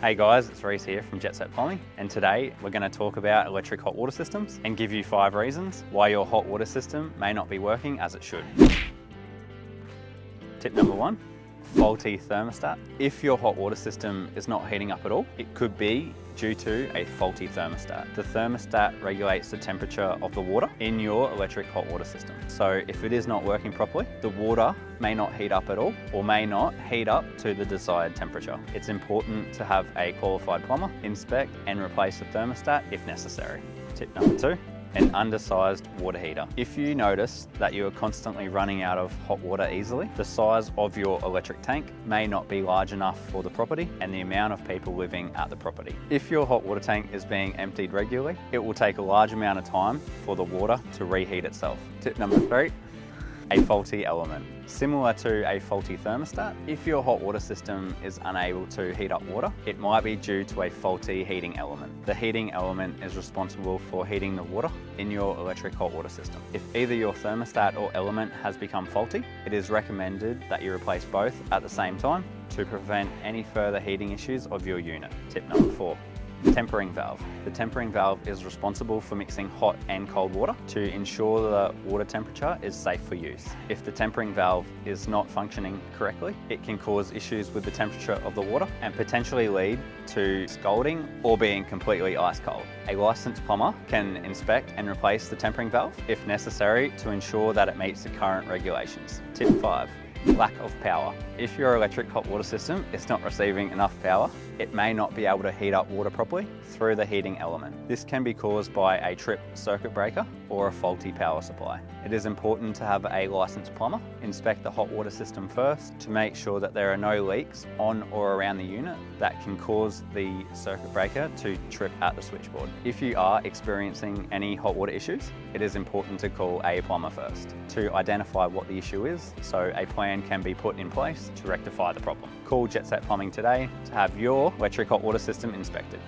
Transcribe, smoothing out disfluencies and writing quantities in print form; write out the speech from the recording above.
Hey guys, it's Reese here from Jetset Plumbing, and today we're going to talk about electric hot water systems and give you 5 reasons why your hot water system may not be working as it should. Tip number 1, faulty thermostat. If your hot water system is not heating up at all, it could be due to a faulty thermostat. The thermostat regulates the temperature of the water in your electric hot water system. So if it is not working properly, the water may not heat up at all or may not heat up to the desired temperature. It's important to have a qualified plumber inspect and replace the thermostat if necessary. Tip number 2, an undersized water heater. If you notice that you are constantly running out of hot water easily, the size of your electric tank may not be large enough for the property and the amount of people living at the property. If your hot water tank is being emptied regularly, it will take a large amount of time for the water to reheat itself. Tip number 3, a faulty element. Similar to a faulty thermostat, if your hot water system is unable to heat up water, it might be due to a faulty heating element. The heating element is responsible for heating the water in your electric hot water system. If either your thermostat or element has become faulty, it is recommended that you replace both at the same time to prevent any further heating issues of your unit. Tip number 4. Tempering valve. The tempering valve is responsible for mixing hot and cold water to ensure the water temperature is safe for use. If the tempering valve is not functioning correctly, it can cause issues with the temperature of the water and potentially lead to scalding or being completely ice cold. A licensed plumber can inspect and replace the tempering valve if necessary to ensure that it meets the current regulations. Tip 5. Lack of power. If your electric hot water system is not receiving enough power, it may not be able to heat up water properly through the heating element. This can be caused by a tripped circuit breaker or a faulty power supply. It is important to have a licensed plumber inspect the hot water system first to make sure that there are no leaks on or around the unit that can cause the circuit breaker to trip at the switchboard. If you are experiencing any hot water issues, it is important to call a plumber first to identify what the issue is so a plan can be put in place to rectify the problem. Call Jetset Plumbing today to have your electric hot water system inspected.